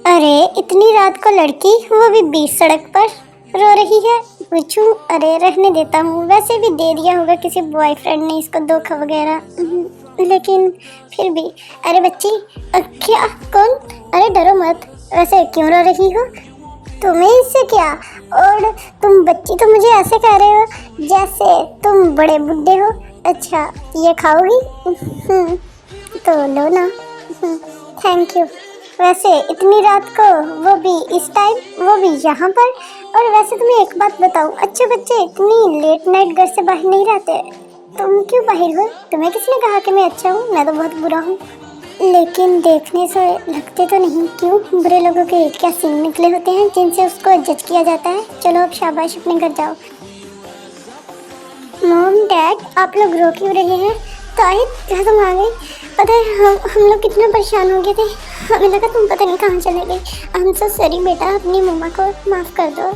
अरे इतनी रात को लड़की, वो भी बीच सड़क पर रो रही है। पूछूं? अरे रहने देता हूँ, वैसे भी दे दिया होगा किसी बॉयफ्रेंड ने इसको धोखा वगैरह। लेकिन फिर भी। अरे बच्ची, क्या? कौन? अरे डरो मत, वैसे क्यों रो रही हो? तुम्हें इससे क्या? और तुम बच्ची तो मुझे ऐसे कह रहे हो जैसे तुम बड़े बुड्ढे हो। अच्छा, ये खाओगी? तो लो ना। Thank you. वैसे इतनी रात को, वो भी इस टाइम, वो भी यहाँ पर। और वैसे तुम्हें एक बात बताऊं, अच्छे बच्चे इतनी लेट नाइट घर से बाहर नहीं रहते। तुम क्यों बाहर हो? तुम्हें किसने कहा कि मैं अच्छा हूँ? मैं तो बहुत बुरा हूँ। लेकिन देखने से लगते तो नहीं। क्यों? बुरे लोगों के क्या सीन निकले होते हैं जिनसे उसको जज किया जाता है। चलो अब शाबाश, अपने घर जाओ। मॉम डैड, आप लोग रो क्यों रहे हैं? ताहिद, क्या तुम आ गई? पता है हम लोग कितना परेशान हो गए थे। हमें लगा तुम पता नहीं कहाँ चले गए। आई एम सो सॉरी बेटा, अपनी मम्मा को माफ़ कर दो।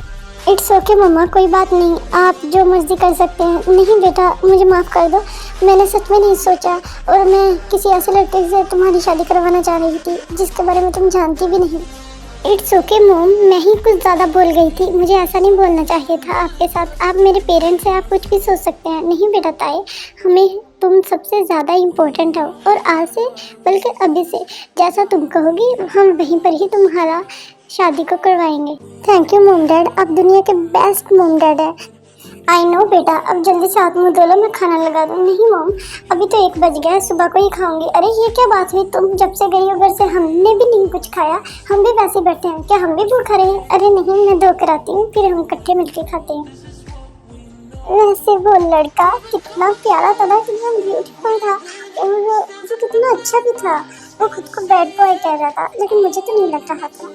इट्स ओके मम्मा, कोई बात नहीं, आप जो मर्जी कर सकते हैं। नहीं बेटा, मुझे माफ़ कर दो। मैंने सच में नहीं सोचा, और मैं किसी ऐसे लड़के से तुम्हारी शादी करवाना चाह रही थी जिसके बारे में तुम जानती भी नहीं। इट्स ओके मॉम, मैं ही कुछ ज़्यादा बोल गई थी। मुझे ऐसा नहीं बोलना चाहिए था आपके साथ। आप मेरे पेरेंट्स हैं, आप कुछ भी सोच सकते हैं। नहीं बेटा ताए, हमें तुम सबसे ज़्यादा इम्पोर्टेंट हो, और आज से, बल्कि अभी से, जैसा तुम कहोगी हम वहीं पर ही तुम्हारा शादी को करवाएंगे। थैंक यू मॉम डैड, आप दुनिया के बेस्ट मॉम डैड है। आई नो बेटा, अब जल्दी से हाथ मुँह धो लो, मैं खाना लगा दूँ। नहीं मॉम, अभी तो 1 बज गया है, सुबह को ही खाऊंगी। अरे ये क्या बात हुई? तुम जब से गई हो घर से हमने भी नहीं कुछ खाया। हम भी वैसे बैठे हैं, क्या हम भी भूखा रहे? अरे नहीं, मैं धो कर आती हूँ, फिर हम इकट्ठे मिलकर खाते हैं। वैसे वो लड़का कितना प्यारा था ना, कितना ब्यूटीफुल था, और वो कितना अच्छा भी था। वो खुद को बैड बॉय कह रहा था, लेकिन मुझे तो नहीं लग रहा था।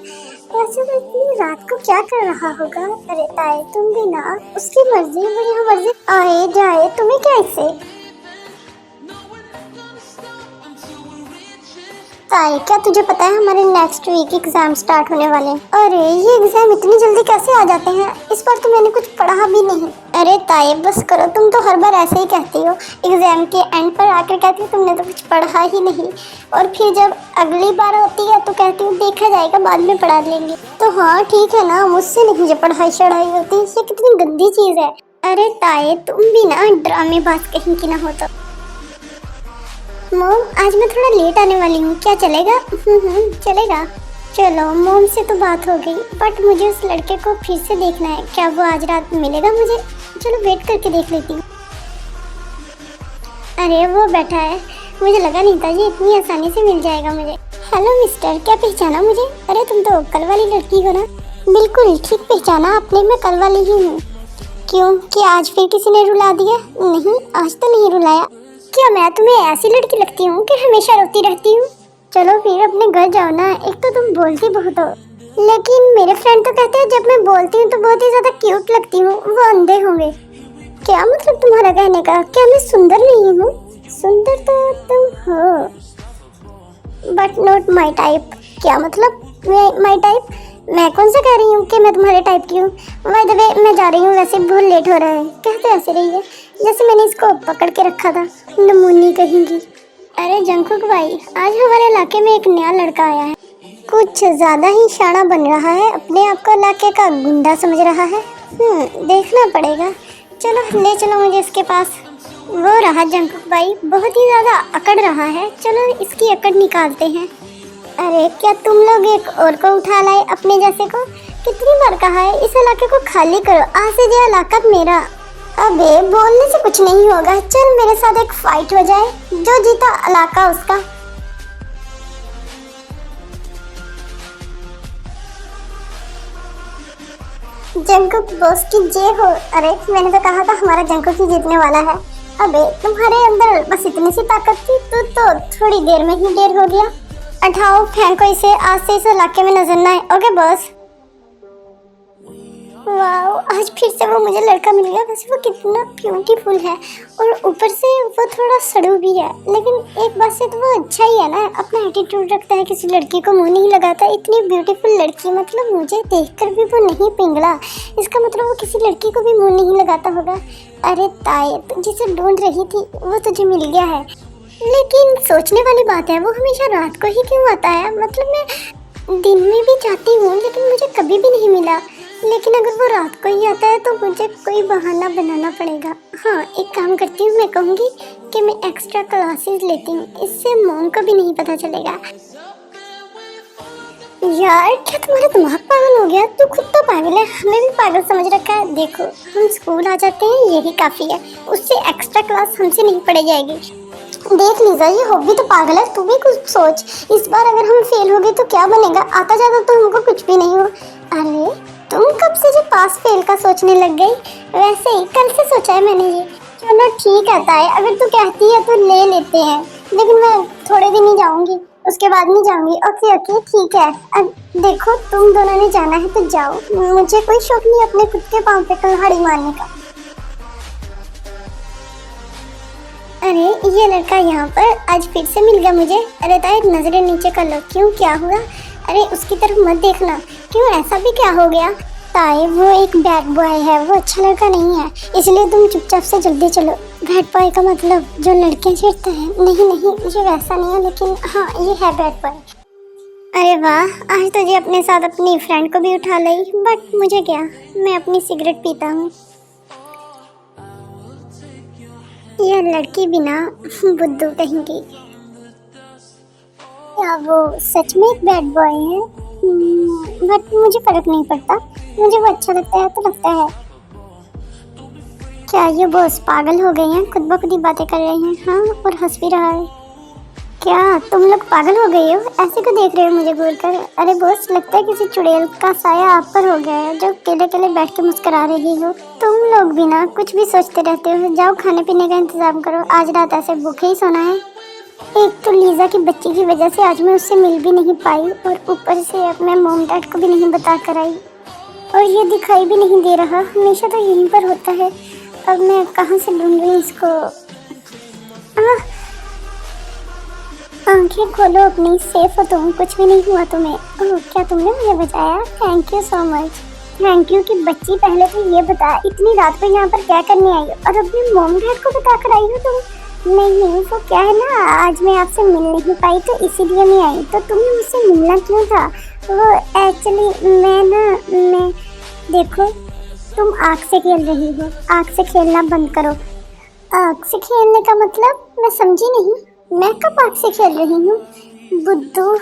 वैसे वो इतनी रात को क्या कर रहा होगा? अरे ताए, तुम भी ना, उसकी मर्जी, मेरी मर्जी, आए जाए, तुम्हें क्या इससे? ताए, क्या तुझे पता है हमारे नेक्स्ट वीक एग्जाम स्टार्ट होने वाले हैं? अरे ये एग्जाम इतनी जल्दी कैसे आ जाते हैं? इस बार तो मैंने कुछ पढ़ा भी नहीं। अरे ताए बस करो, तुम तो हर बार ऐसे ही कहती हो। एग्जाम के एंड पर आकर कहती हो तुमने तो कुछ पढ़ा ही नहीं, और फिर जब अगली बार होती है तो कहती हूँ देखा जाएगा, बाद में पढ़ा लेंगे। तो हाँ ठीक है ना, मुझसे नहीं जो पढ़ाई शढ़ाई होती, ये कितनी गंदी चीज़ है। अरे ताए, तुम भी ना ड्रामेबाज कहीं की ना हो। तो मॉम, आज मैं थोड़ा लेट आने वाली हूँ, क्या चलेगा? चलेगा। चलो, मॉम से तो बात हो गई, बट मुझे उस लड़के को फिर से देखना है। क्या वो आज रात मिलेगा मुझे? चलो वेट करके देख लेती हूँ। अरे वो बैठा है, मुझे लगा नहीं था ये इतनी आसानी से मिल जाएगा मुझे। हेलो मिस्टर, क्या पहचाना मुझे? अरे तुम तो कल वाली लड़की हो ना? बिल्कुल ठीक पहचाना आपने, मैं कल वाली ही हूँ। क्यों, कि आज फिर किसी ने रुला दिया? नहीं, आज तो नहीं रुलाया। क्या मैं तुम्हें ऐसी लड़की लगती हूँ कि हमेशा रोती रहती हूँ? चलो फिर अपने घर जाओ ना, एक तो तुम बोलती बहुत हो। लेकिन मेरे फ्रेंड तो कहते हैं जब मैं बोलती हूँ तो बहुत ही ज्यादा क्यूट लगती हूँ, वो अंधे होंगे। क्या मतलब तुम्हारा कहने का? क्या मैं सुंदर नहीं हूँ? सुंदर तो तुम हो, बट नॉट माई टाइप। क्या मतलब माई टाइप? मैं कौन सा कह रही हूँ कि मैं तुम्हारे टाइप की हूँ? बाय द वे, मैं जा रही हूँ, वैसे बहुत लेट हो रहा है। कहते ऐसे रही है जैसे मैंने इसको पकड़ के रखा था, नमूनी कहेंगी। अरे जंकुक भाई, आज हमारे इलाके में एक नया लड़का आया है, कुछ ज्यादा ही शाना बन रहा है, अपने आप को इलाके का गुंडा समझ रहा है। देखना पड़ेगा। चलो ले चलो मुझे इसके पास। वो रहा जंकुक भाई, बहुत ही ज्यादा अकड़ रहा है, चलो इसकी अकड़ निकालते हैं। अरे क्या तुम लोग एक और को उठा लाए अपने जैसे को? कितनी बार कहा है इस इलाके को खाली करो, आज से ये इलाका मेरा। अबे बोलने से कुछ नहीं होगा, चल मेरे साथ एक फाइट हो जाए, जो जीता इलाका उसका। जंकुक बॉस की जय हो। अरे मैंने तो कहा था हमारा जंकुक ही जीतने वाला है। अबे तुम्हारे अंदर बस इतनी सी ताकत थी, तो थोड़ी देर में ही ढेर हो गया। उठाओ फेंको इसे, आज से इस इलाके में नजर ना आए। Okay boss. वाओ, आज फिर से वो मुझे लड़का मिल गया। वैसे वो कितना ब्यूटीफुल है, और ऊपर से वो थोड़ा सड़ू भी है, लेकिन एक बात से तो वो अच्छा ही है ना, अपना एटीट्यूड रखता है, किसी लड़की को मुंह नहीं लगाता। इतनी ब्यूटीफुल लड़की, मतलब मुझे देखकर भी वो नहीं पिघला, इसका मतलब वो किसी लड़की को भी मुंह नहीं लगाता होगा। अरे ताए, तुम जिसे ढूंढ रही थी वो तुझे मिल गया है। लेकिन सोचने वाली बात है, वो हमेशा रात को ही क्यों आता है? मतलब मैं दिन में भी चाहती हूँ लेकिन मुझे कभी भी नहीं मिला। लेकिन अगर वो रात को ही आता है तो मुझे कोई बहाना बनाना पड़ेगा। हाँ, एक काम करती हूँ, मैं कहूँगी कि मैं एक्स्ट्रा क्लासेस लेती हूँ, इससे मॉम को भी नहीं पता चलेगा। यार, क्या तुम्हारा दिमाग पागल हो गया? तू खुद तो पागल है, हमें भी पागल समझ रखा है। देखो, हम स्कूल आ जाते हैं, यही काफी है। उससे एक्स्ट्रा क्लास हमसे नहीं पढ़ी जाएगी। देख लीजा, ये हॉबी तो पागल है, तू भी कुछ सोच। इस बार अगर हम फेल हो गए तो क्या बनेगा? आता जाता तो हमको कुछ भी नहीं हो। अरे, तुम कब से जो पास फेल का सोचने लग गई? वैसे ही कल से सोचा है मैंने ये। चलो ठीक है ताए, अगर तू कहती है तो ले लेते हैं, लेकिन मैं थोड़े दिन ही जाऊंगी, उसके बाद नहीं जाऊंगी। ओके ओके ठीक है। अब देखो, तुम दोनों ने जाना है तो जाओ, मुझे कोई शौक नहीं अपने खुद के पाँव पे कुल्हाड़ी मारने का। अरे, ये लड़का यहाँ पर आज फिर से मिल गया मुझे। अरे ताए, नजरें नीचे कर लो। क्यों, क्या हुआ? अरे उसकी तरफ मत देखना। क्यों, ऐसा भी क्या हो गया? ताए, वो एक बैड बॉय है, वो अच्छा लड़का नहीं है, इसलिए तुम चुपचाप से जल्दी चलो। बैड बॉय का मतलब जो लड़कियां छेड़ता है? नहीं नहीं, ये वैसा नहीं है, लेकिन हाँ, ये है बैड बॉय। अरे वाह, आज तो जी अपने साथ अपनी फ्रेंड को भी उठा ली, बट मुझे क्या, मैं अपनी सिगरेट पीता हूँ। यह लड़की बिना बुद्धू कहेंगी। क्या वो सच में एक बैड बॉय है? बट मुझे फर्क नहीं पड़ता, मुझे वो अच्छा लगता है तो लगता है। क्या ये बॉस पागल हो गए हैं? खुद ब खुद ही बातें कर रहे हैं। हाँ, और हंस भी रहा है। क्या तुम लोग पागल हो गए हो? ऐसे क्यों देख रहे हो मुझे घूर कर? अरे बॉस, लगता है किसी चुड़ैल का साया आप पर हो गया है, जो अकेले अकेले बैठ के मुस्कुरा रही हो। तुम लोग भी ना कुछ भी सोचते रहते हो। जाओ, खाने पीने का इंतजाम करो, आज रात ऐसे भूखे ही सोना है। एक तो लीजा की बच्ची की वजह से आज मैं उससे मिल भी नहीं पाई, और ऊपर से अब मैं मॉम डैड को भी नहीं बता कर आई, और ये दिखाई भी नहीं दे रहा। हमेशा तो यहीं पर होता है। अब मैं कहाँ से ढूंढूं इसको? आंखें खोलो अपनी, सेफ हो तुम, कुछ भी नहीं हुआ तुम्हें। ओह, क्या तुमने मुझे बचाया? Thank you so much. Thank you कि बच्ची, पहले तो ये बता, इतनी रात को यहाँ पर क्या करने आई हो, और अपने मॉम डैड को बता कर आई हो तुम? नहीं, वो क्या है ना, आज मैं आपसे मिल नहीं पाई तो इसीलिए मैं आई। तो तुम्हें मुझसे मिलना क्यों था? वो एक्चुअली मैं देखो, तुम आग से खेल रही हो, आग से खेलना बंद करो। आग से खेलने का मतलब मैं समझी नहीं। मैं कब आग से खेल रही हूँ? बुद्धू,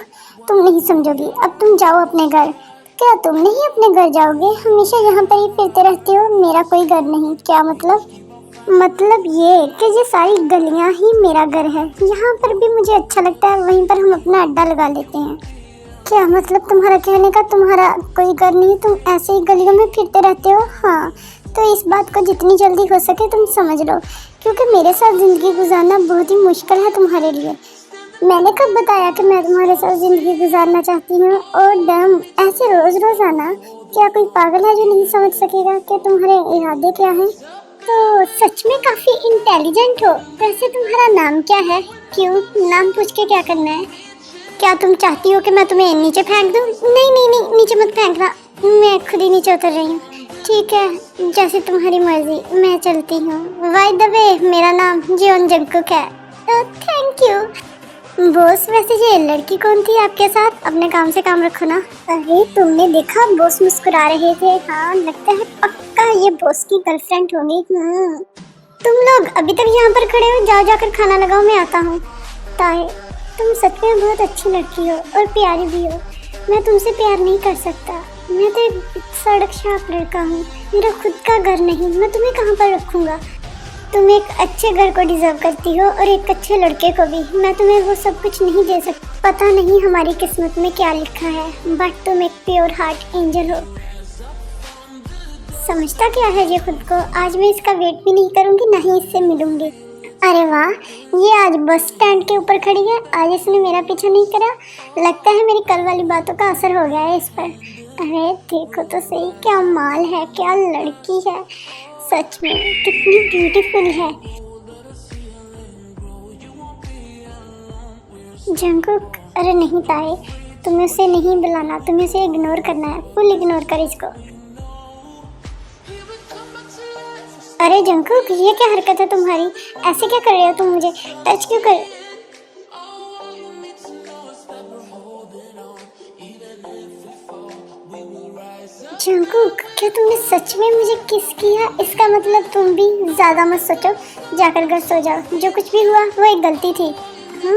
तुम नहीं समझोगी। अब तुम जाओ अपने घर। क्या तुम नहीं अपने घर जाओगे? हमेशा यहाँ पर ही फिरते रहते हो, मेरा कोई घर नहीं। क्या मतलब? मतलब ये कि ये सारी गलियाँ ही मेरा घर है, यहाँ पर भी मुझे अच्छा लगता है, वहीं पर हम अपना अड्डा लगा लेते हैं। क्या मतलब तुम्हारा कहने का? तुम्हारा कोई घर नहीं, तुम ऐसे ही गलियों में फिरते रहते हो? हाँ, तो इस बात को जितनी जल्दी हो सके तुम समझ लो, क्योंकि मेरे साथ ज़िंदगी गुजारना बहुत ही मुश्किल है तुम्हारे लिए। मैंने कब बताया कि मैं तुम्हारे साथ ज़िंदगी गुजारना चाहती हूँ? और डम, ऐसे रोज़ रोज़ आना, क्या कोई पागल है जो नहीं समझ सकेगा कि तुम्हारे इरादे क्या हैं? तो सच में काफ़ी इंटेलिजेंट हो। वैसे तुम्हारा नाम क्या है? क्यों, नाम पूछ के क्या करना है? क्या तुम चाहती हो कि मैं तुम्हें नीचे फेंक दूं? नहीं नहीं नहीं, नीचे मत फेंकना, मैं खुद ही नीचे उतर रही हूँ। ठीक है, जैसे तुम्हारी मर्जी, मैं चलती हूँ। बाय द वे, मेरा नाम जियोन जंगकुक है। Thank you boss. वैसे ये लड़की कौन थी आपके साथ? अपने काम से काम रखो ना। अरे तुमने देखा, बॉस मुस्कुरा रहे थे। हाँ, लगता है पक्का ये बॉस की गर्लफ्रेंड होगी। तुम लोग अभी तक यहाँ पर खड़े हो? जाओ, जाकर खाना लगाओ, मैं आता हूँ। ताए, तुम सच में बहुत अच्छी लड़की हो और प्यारी भी हो। मैं तुमसे प्यार नहीं कर सकता, मैं तो एक सड़क छाप लड़का हूँ, मेरा खुद का घर नहीं, मैं तुम्हें कहाँ पर रखूँगा? तुम एक अच्छे घर को डिजर्व करती हो और एक अच्छे लड़के को भी। मैं तुम्हें वो सब कुछ नहीं दे सकती, पता नहीं हमारी किस्मत में क्या लिखा है, बट तुम एक प्योर हार्ट एंजल हो। समझता क्या है ये खुद को? आज मैं इसका वेट भी नहीं करूँगी, ना ही इससे मिलूंगी। अरे वाह, ये आज बस स्टैंड के ऊपर खड़ी है, आज इसने मेरा पीछा नहीं करा। लगता है मेरी कल वाली बातों का असर हो गया है इस पर। अरे देखो तो सही, क्या माल है, क्या लड़की है, सच में कितनी ब्यूटीफुल है। जंगकुक, अरे नहीं ताए, तुम्हें उसे नहीं बुलाना, तुम्हें उसे इग्नोर करना है, फुल इग्नोर कर इसको। अरे जंगकुक, ये क्या हरकत है तुम्हारी? ऐसे क्या कर रहे हो तुम? मुझे टच क्यों कर? जंगकुक, क्या तुमने सच में मुझे किस किया? इसका मतलब तुम भी ज्यादा मत सोचो, जाकर घर सो जाओ। जो कुछ भी हुआ वो एक गलती थी। हाँ,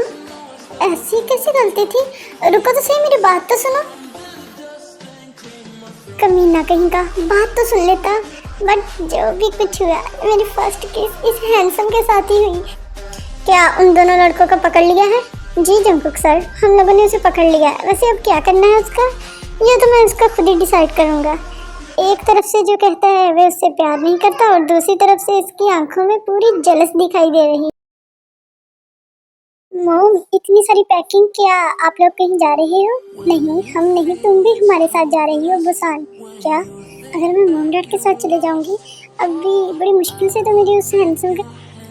ऐसी कैसी गलती थी? रुको तो सही, मेरी बात तो सुनो। कमीना कहीं का, बात तो सुन लेता। बट जो भी कुछ हुआ, मेरी फर्स्ट किस इस हैंडसम के साथ ही हुई। क्या उन दोनों लड़कों को पकड़ लिया है? जी जंगकुक सर, हम लोगों ने उसे पकड़ लिया है। वैसे अब क्या करना है उसका, ये तो मैं उसका खुद ही डिसाइड करूंगा। एक तरफ से जो कहता है वे उससे प्यार नहीं करता, और दूसरी तरफ से इसकी आंखों में पूरी जलस दिखाई दे रही। मॉम, इतनी सारी पैकिंग, क्या आप लोग कहीं जा रहे हो? नहीं, हम नहीं, तुम भी हमारे साथ जा रही हो बुसान। क्या? अगर मैं मॉम डैड के साथ चले जाऊंगी? अभी बड़ी मुश्किल से तो मेरी उस हैंडसम की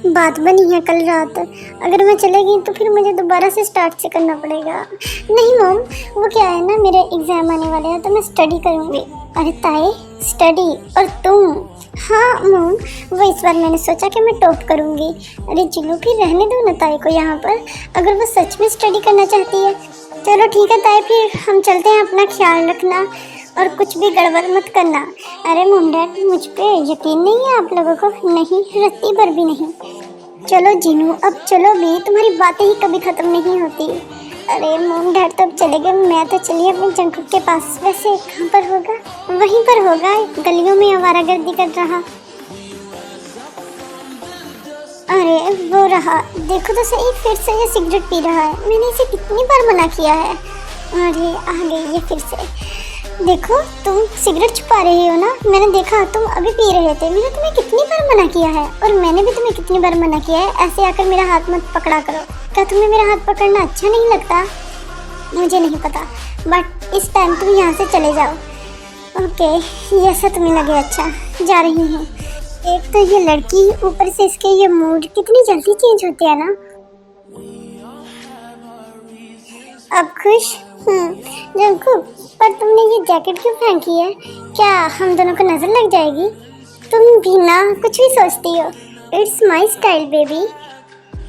बात बनी है कल रात। अगर मैं चलेगी तो फिर मुझे दोबारा से स्टार्ट से करना पड़ेगा। नहीं मॉम, वो क्या है ना, मेरे एग्जाम आने वाले हैं तो मैं स्टडी करूंगी। अरे ताए, स्टडी? और तुम? हाँ मॉम, वो इस बार मैंने सोचा कि मैं टॉप करूंगी। अरे जिलो, फिर रहने दो ना ताई को यहाँ पर, अगर वो सच में स्टडी करना चाहती है। चलो ठीक है ताई, फिर हम चलते हैं। अपना ख्याल रखना और कुछ भी गड़बड़ मत करना। अरे मॉम डैड, मुझ पे यकीन नहीं है आप लोगों को? नहीं, रत्ती भर भी नहीं। चलो जिनू, अब चलो भी, तुम्हारी बातें ही कभी खत्म नहीं होती। अरे मॉम डैड तो अब चले गए, मैं तो चली अपने जंगकुक के पास। वैसे कहाँ पर होगा? वहीं पर होगा, गलियों में आवारागर्दी कर रहा। अरे वो रहा, देखो तो सही, फिर से ये सिगरेट पी रहा है। मैंने इसे कितनी बार मना किया है। अरे आ गई ये फिर से। देखो, तुम सिगरेट छुपा रही हो ना, मैंने देखा तुम अभी पी रहे थे। मैंने तुम्हें कितनी बार मना किया है, और मैंने भी तुम्हें कितनी बार मना किया है ऐसे आकर मेरा हाथ मत पकड़ा करो। क्या तुम्हें मेरा हाथ पकड़ना अच्छा नहीं लगता? मुझे नहीं पता, बट इस टाइम तुम यहाँ से चले जाओ। ओके, जैसा तुम्हें लगे अच्छा। जा रही हूँ। एक तो ये लड़की, ऊपर से इसके ये मूड कितनी जल्दी चेंज होते हैं ना। अब खुश? जंगकुक, पर तुमने ये जैकेट क्यों फेंकी है? क्या हम दोनों को नजर लग जाएगी? तुम भी ना कुछ भी सोचती हो। It's my style baby.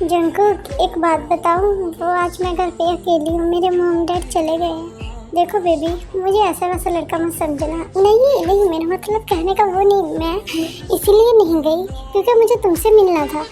Jungkook, एक बात बताऊं, वो आज मैं घर पे अकेली हूँ, मेरे मॉम डैड चले गए हैं। देखो बेबी, मुझे ऐसा वैसा लड़का मत समझना। नहीं नहीं, मेरा मतलब कहने का वो नहीं, मैं इसीलिए नहीं गई क्योंकि मुझे तुमसे मिलना था।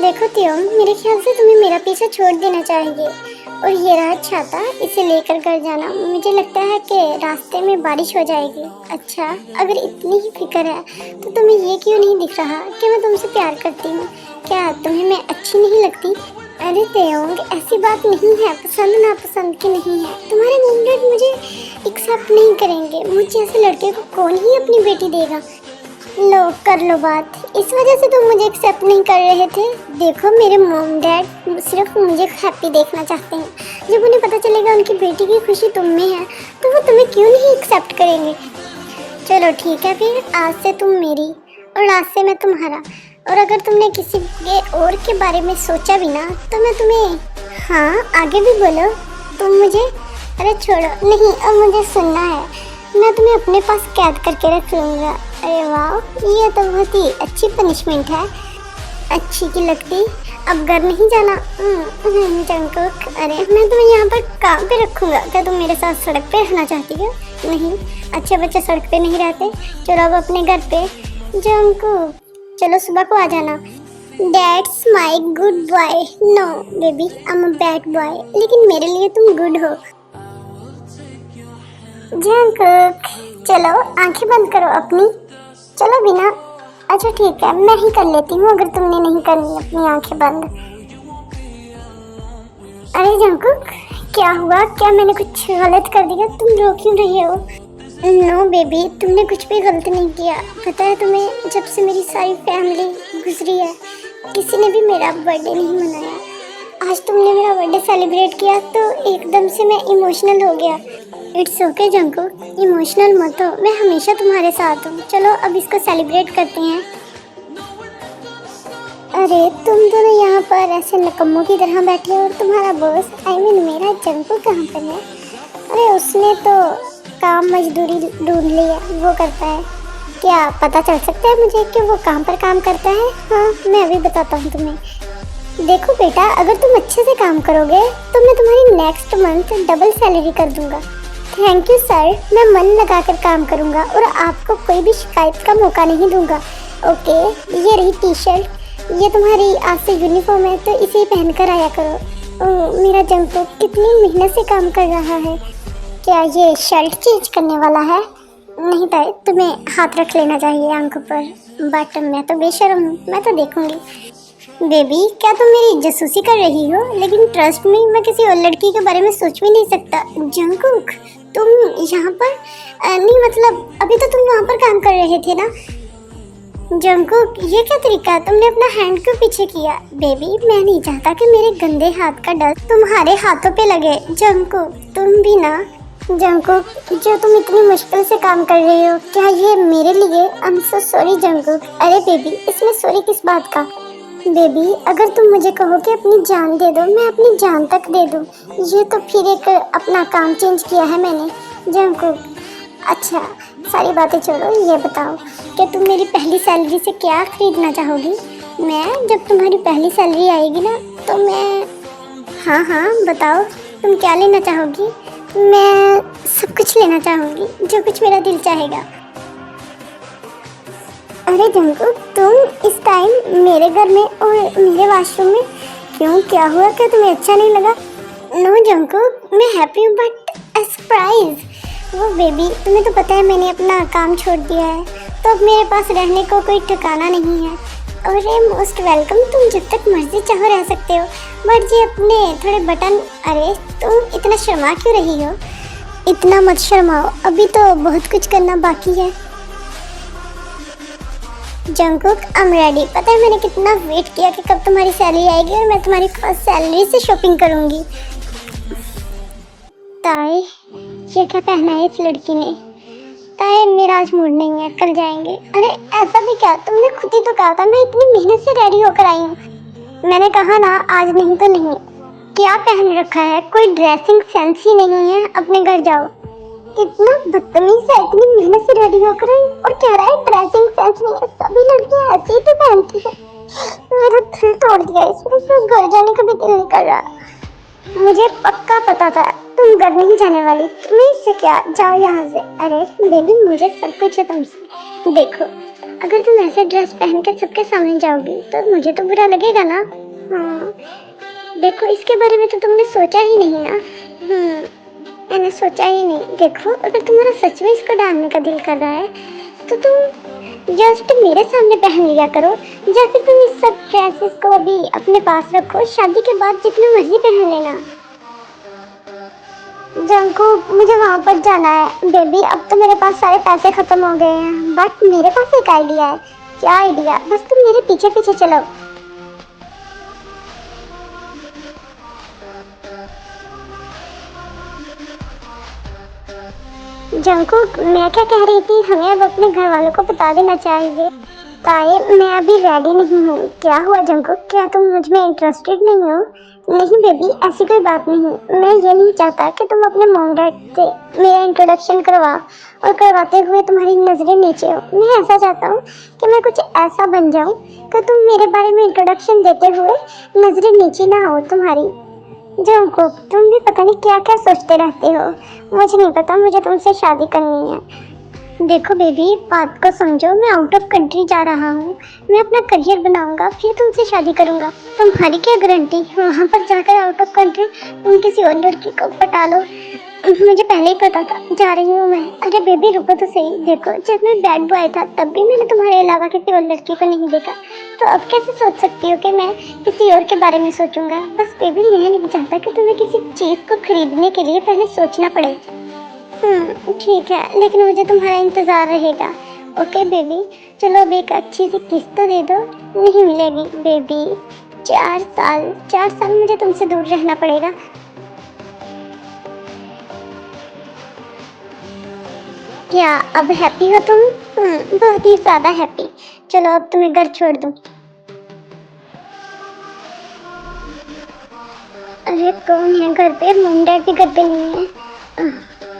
देखो त्योम, मेरे ख्याल से तुम्हें मेरा पीछा छोड़ देना चाहिए। और ये रहा छाता, इसे लेकर घर जाना। मुझे लगता है कि रास्ते में बारिश हो जाएगी। अच्छा, अगर इतनी ही फिक्र है तो तुम्हें ये क्यों नहीं दिख रहा कि मैं तुमसे प्यार करती हूँ? क्या तुम्हें मैं अच्छी नहीं लगती? अरे त्योंग, ऐसी बात नहीं है, पसंद नापसंद की नहीं है। तुम्हारे मॉम डैड मुझे एक्सेप्ट नहीं करेंगे। मुझ जैसे लड़के को कौन ही अपनी बेटी देगा? लो कर लो बात, इस वजह से तुम मुझे एक्सेप्ट नहीं कर रहे थे। देखो, मेरे मॉम डैड सिर्फ मुझे हैप्पी देखना चाहते हैं। जब उन्हें पता चलेगा उनकी बेटी की खुशी तुम में है तो वो तुम्हें क्यों नहीं एक्सेप्ट करेंगे। चलो ठीक है, फिर आज से तुम मेरी और आज से मैं तुम्हारा। और अगर तुमने किसी के और के बारे में सोचा भी ना तो मैं तुम्हें, हाँ आगे भी बोलो। तुम मुझे, अरे छोड़ो, नहीं अब मुझे सुनना है। मैं तुम्हें अपने पास कैद करके रख लूँगा। अरे वाह, ये तो बहुत ही अच्छी पनिशमेंट है। अच्छी की लगती, अब घर नहीं जाना। जंगकुक, अरे मैं तुम्हें यहाँ पर काम पे रखूँगा। क्या तुम मेरे साथ सड़क पे रहना चाहती हो? नहीं, अच्छे बच्चे सड़क पे नहीं रहते। चलो अब अपने घर पे। जंगकुक, चलो सुबह को आ जाना। That's my good boy. No baby, I'm a bad boy. लेकिन मेरे लिए तुम गुड हो। जंगकुक, चलो आंखें बंद करो अपनी। चलो बिना, अच्छा ठीक है, मैं ही कर लेती हूँ अगर तुमने नहीं करनी अपनी आंखें बंद। अरे जंगकुक, क्या हुआ? क्या मैंने कुछ गलत कर दिया? तुम रो क्यों रही हो? नो बेबी, तुमने कुछ भी गलत नहीं किया। पता है तुम्हें, जब से मेरी सारी फैमिली गुजरी है किसी ने भी मेरा बर्थडे नहीं मनाया। आज तुमने मेरा बर्थडे सेलिब्रेट किया तो एकदम से मैं इमोशनल हो गया। इट्स ओके जंगकुक, इमोशनल मत हो, मैं हमेशा तुम्हारे साथ हूँ। चलो अब इसको सेलिब्रेट करते हैं। अरे तुम दोनों यहाँ पर ऐसे नकम्मों की तरह बैठे हो और तुम्हारा बॉस, आई मीन मेरा जंगकुक कहाँ पर है? अरे उसने तो काम मजदूरी ढूंढ लिया, वो करता है। क्या पता चल सकता है मुझे कि वो कहाँ पर काम करता है? हाँ, मैं अभी बताता हूँ तुम्हें। देखो बेटा, अगर तुम अच्छे से काम करोगे तो मैं तुम्हारी नेक्स्ट मंथ डबल सैलरी कर दूंगा। थैंक यू सर, मैं मन लगाकर काम करूंगा और आपको कोई भी शिकायत का मौका नहीं दूंगा। ओके, ये रही टी शर्ट, ये तुम्हारी आज से यूनिफॉर्म है तो इसे पहन कर आया करो। मेरा जंकुक कितनी मेहनत से काम कर रहा है। क्या ये शर्ट चेंज करने वाला है? नहीं ताई, तुम्हें हाथ रख लेना चाहिए आंखों पर। बट मैं तो बेशर्म हूँ, मैं तो देखूंगी। बेबी, क्या तुम मेरी जासूसी कर रही हो? लेकिन ट्रस्ट में मैं किसी और लड़की के बारे में सोच भी नहीं सकता। जंकुक, तुम यहाँ पर नहीं, मतलब अभी तो तुम वहाँ पर काम कर रहे थे ना। जंकुक, ये क्या तरीका है? तुमने अपना हैंड क्यों पीछे किया? बेबी, मैं नहीं चाहता कि मेरे गंदे हाथ का डस्ट तुम्हारे हाथों पे लगे। जंकुक, तुम भी ना। जंकुक, जो तुम इतनी मुश्किल से काम कर रही हो, क्या ये मेरे लिए? आई एम सो सॉरी जंकुक। अरे बेबी, इसमें सॉरी किस बात का? बेबी, अगर तुम मुझे कहो कि अपनी जान दे दो, मैं अपनी जान तक दे दूँ। ये तो फिर एक अपना काम चेंज किया है मैंने। जंकुक, अच्छा सारी बातें छोड़ो, ये बताओ कि तुम मेरी पहली सैलरी से क्या खरीदना चाहोगी? मैं, जब तुम्हारी पहली सैलरी आएगी ना तो मैं, हाँ हाँ बताओ, तुम क्या लेना चाहोगी? मैं सब कुछ लेना चाहूँगी, जो कुछ मेरा दिल चाहेगा। अरे जंकुक, तुम इस टाइम मेरे घर में और मेरे वॉशरूम में क्यों? क्या हुआ? क्या तुम्हें अच्छा नहीं लगा? नो जंकुक, मैं हैप्पी हूँ बट सरप्राइज। वो बेबी, तुम्हें तो पता है मैंने अपना काम छोड़ दिया है, तो अब मेरे पास रहने को कोई ठिकाना नहीं है। अरे मोस्ट वेलकम, तुम जब तक मर्जी चाहो रह सकते हो, बट ये अपने थोड़े बटन। अरे तुम इतना शर्मा क्यों रही हो? इतना मत शर्माओ, अभी तो बहुत कुछ करना बाकी है। Jungkook, I am ready. पता है मैंने कितना वेट किया कि कब तुम्हारी सैलरी आएगी और मैं तुम्हारी फर्स्ट सैलरी से शॉपिंग करूंगी। ताई, ये क्या पहना है इस लड़की ने? ताई, मेरा आज मूड नहीं है, कल जाएंगे। अरे ऐसा भी क्या? तुमने खुद ही तो कहा था मैं इतनी मेहनत से रेडी होकर आई हूँ। मैंने कहा ना आज नहीं तो नहीं। क्या पहन रखा है? कोई ड्रेसिंग सेंस ही नहीं है, अपने घर जाओ। कितना बदतमीज है, इतनी मेहनत से रेडी होकर आई और कह रहा है ड्रेसिंग सेंस नहीं है। सभी लड़कियां ऐसे ही तो पहनती है। मेरा दिल तोड़ दिया इसने, तो घर जाने का भी दिल नहीं कर रहा। मुझे पक्का पता था तुम घर नहीं जाने वाली, तुम्हें इससे क्या? जाओ यहाँ से। अरे बेबी, मुझे सब कुछ है तुमसे। देखो, अगर तुम ऐसे ड्रेस पहन के सबके सामने जाओगी तो मुझे तो बुरा लगेगा ना। हाँ, देखो इसके बारे में तो तुमने सोचा ही नहीं ना। मैंने सोचा ही नहीं। देखो, अगर तुम्हारा सच में इसको डालने का दिल कर रहा है तो तुम जस्ट मेरे सामने पहन लिया करो, या फिर तुम इस सब ड्रेसेस को अभी अपने पास रखो, शादी के बाद जितने मर्जी पहन लेना। जंकुक, मुझे वहाँ पर जाना है। बेबी, अब तो मेरे पास सारे पैसे खत्म हो गए हैं, बट मेरे पास एक आइडिया है। क्या आइडिया? बस तुम मेरे पीछे पीछे चलो। जंकुक, मैं क्या कह रही थी, हमें अब अपने घर वालों को बता देना चाहिए। ताए, मैं अभी रेडी नहीं हूँ। क्या हुआ जंकुक, क्या तुम मुझ में इंटरेस्टेड नहीं हो? नहीं बेबी, ऐसी कोई बात नहीं। मैं ये नहीं चाहता कि तुम अपने मॉम डैड से मेरा इंट्रोडक्शन करवा और करवाते हुए तुम्हारी नज़रें नीचे हो। मैं ऐसा चाहता हूँ कि मैं कुछ ऐसा बन जाऊँ कि तुम मेरे बारे में इंट्रोडक्शन देते हुए नज़रें नीचे ना हो तुम्हारी। जंकुक, तुम भी पता नहीं क्या क्या सोचते रहते हो। मुझे नहीं पता, मुझे तुमसे शादी करनी है। देखो बेबी, बात को समझो, मैं आउट ऑफ कंट्री जा रहा हूँ, मैं अपना करियर बनाऊंगा, फिर तुमसे शादी करूंगा। तुम्हारी क्या गारंटी वहाँ पर जाकर आउट ऑफ कंट्री तुम किसी और लड़की को पटा लो? मुझे पहले ही पता था, जा रही हूँ मैं। अरे बेबी रुको तो सही। देखो, जब मैं बैड बॉय था तब भी मैंने तुम्हारे अलावा किसी और लड़की को नहीं देखा, तो अब कैसे सोच सकती हो कि मैं किसी और के बारे में सोचूंगा? बस बेबी, ये नहीं चाहता कि तुम्हें किसी चीज़ को खरीदने के लिए पहले सोचना पड़े। ठीक है, लेकिन मुझे तुम्हारा इंतज़ार रहेगा। ओके बेबी, चलो अब एक अच्छी सी किस्त तो दे दो। नहीं मिलेगी बेबी, 4 साल मुझे तुमसे दूर रहना पड़ेगा। क्या अब हैप्पी हो तुम? बहुत ही ज़्यादा हैप्पी। चलो अब तुम्हें घर छोड़ दूँ। अरे कौन है घर पे? मॉम डैड भी घर पे नहीं है।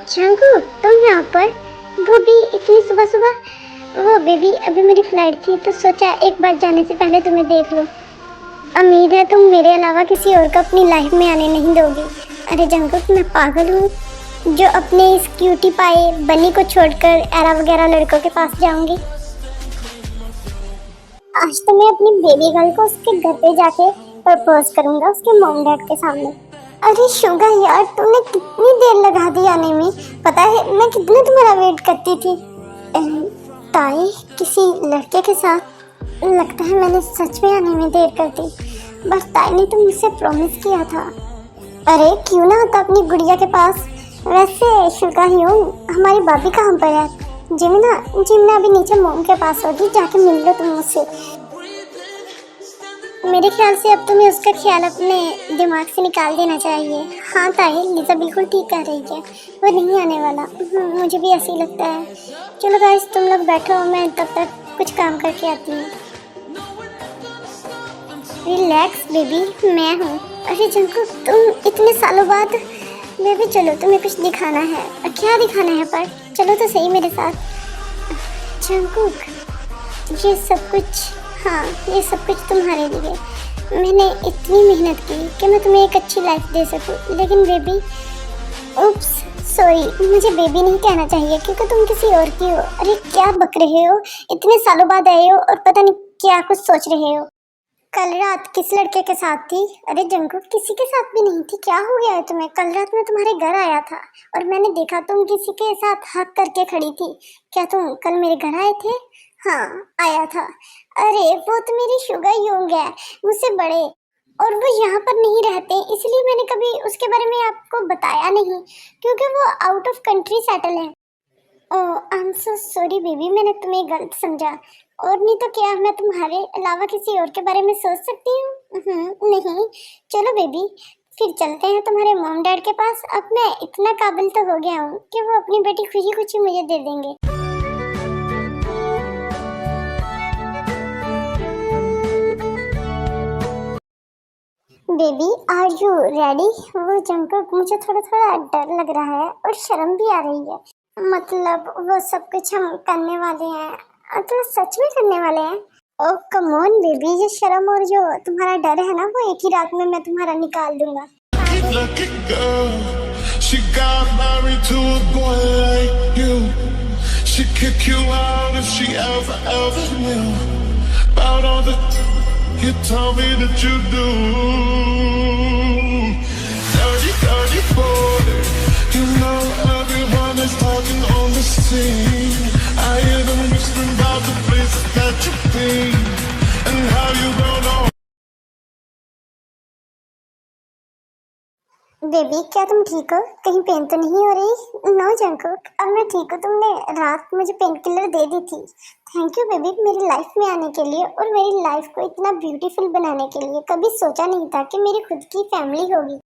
जंकुक, तुम यहाँ पर? वो भी इतनी सुबह सुबह? वो बेबी, अभी मेरी फ्लाइट थी तो सोचा एक बार जाने से पहले तुम्हें देख लो। उम्मीद है तुम मेरे अलावा किसी और को अपनी लाइफ में आने नहीं दोगी। अरे जंकुक, मैं पागल हूँ? जो अपने इस क्यूटी पाए बनी को छोड़कर एरा वगैरह लड़कों के पास जाऊंगी। आज तो मैं अपनी बेबी गर्ल को उसके घर पे जाके प्रपोज करूंगा उसके मॉम डैड के सामने। अरे शुगा यार, तूने कितनी देर लगा दी आने में। पता है मैं कितना तुम्हारा वेट करती थी। ताई किसी लड़के के साथ? लगता है मैंने सच में आने में देर कर दी। बस ताई ने तो मुझसे प्रॉमिस किया था। अरे क्यों ना आता अपनी गुड़िया के पास। वैसे शुगा ही हूँ, हमारी भाभी कहाँ पर है? जिमना अभी नीचे मोम के पास होगी, जाके मिल लो तुम मुझसे। मेरे ख्याल से अब तुम्हें उसका ख्याल अपने दिमाग से निकाल देना चाहिए। हाँ ताई, लिजा बिल्कुल ठीक कह रही है, वो नहीं आने वाला। मुझे भी ऐसे ही लगता है। चलो गाइस तुम लोग बैठो, मैं तब तक कुछ काम करके आती हूँ। रिलैक्स बेबी, मैं हूँ। अरे जंकुक, तुम इतने सालों बाद। बेबी चलो, तुम्हें कुछ दिखाना है। क्या दिखाना है पर? चलो तो सही मेरे साथ। जंकुक, ये सब कुछ, हाँ ये सब कुछ तुम्हारे लिए। मैंने इतनी मेहनत की कि मैं तुम्हें एक अच्छी लाइफ दे सकूं, लेकिन बेबी, उप्स सॉरी, मुझे बेबी नहीं कहना चाहिए क्योंकि तुम किसी और की हो। अरे क्या बक रहे हो, इतने सालों बाद आए हो और पता नहीं क्या कुछ सोच रहे हो। कल रात किस लड़के के साथ थी? अरे जंकुक, किसी के साथ भी नहीं थी। क्या हो गया है तुम्हें? कल रात मैं तुम्हारे घर आया था और मैंने देखा तुम किसी के साथ हक करके खड़ी थी। क्या तुम कल मेरे घर आए थे? हाँ आया था। अरे वो तो मेरी शुगर योंग है, मुझसे बड़े, और वो यहाँ पर नहीं रहते, इसलिए मैंने कभी उसके बारे में आपको बताया नहीं क्योंकि वो आउट ऑफ कंट्री सेटल है। Oh I am so sorry baby, मैंने तुम्हें गलत समझा। और नहीं तो क्या मैं तुम्हारे अलावा किसी और के बारे में सोच सकती हूँ? नहीं। चलो बेबी, फिर चलते हैं तुम्हारे मॉम डैड के पास। अब मैं इतना काबिल तो हो गया हूँ कि वो अपनी बेटी खुशी खुशी मुझे दे देंगे। Baby are you ready? वो जंकुक, मुझे थोड़ा थोड़ा डर लग रहा है और शर्म भी आ रही है। मतलब वो सब कुछ हम करने वाले हैं तो सच में करने वाले हैं? ओ कम ऑन बेबी, ये शर्म और जो तुम्हारा डर है ना, वो एक ही रात में मैं तुम्हारा निकाल दूंगा। Lucky girl, she got married to a boy like you. She'd kick you out if she ever knew about all the you told me that you do. Dirty boy, you know everyone is talking on the scene. I hear them whispering about the places that you've been and how you don't know. Baby क्या तुम ठीक हो? कहीं pen तो नहीं हो रही? No Jungkook, अब मैं ठीक हूँ। तुमने रात मुझे पेन किलर दे दी थी। थैंक यू बेबी, मेरी लाइफ में आने के लिए और मेरी लाइफ को इतना ब्यूटीफुल बनाने के लिए। कभी सोचा नहीं था कि मेरी खुद की फैमिली होगी।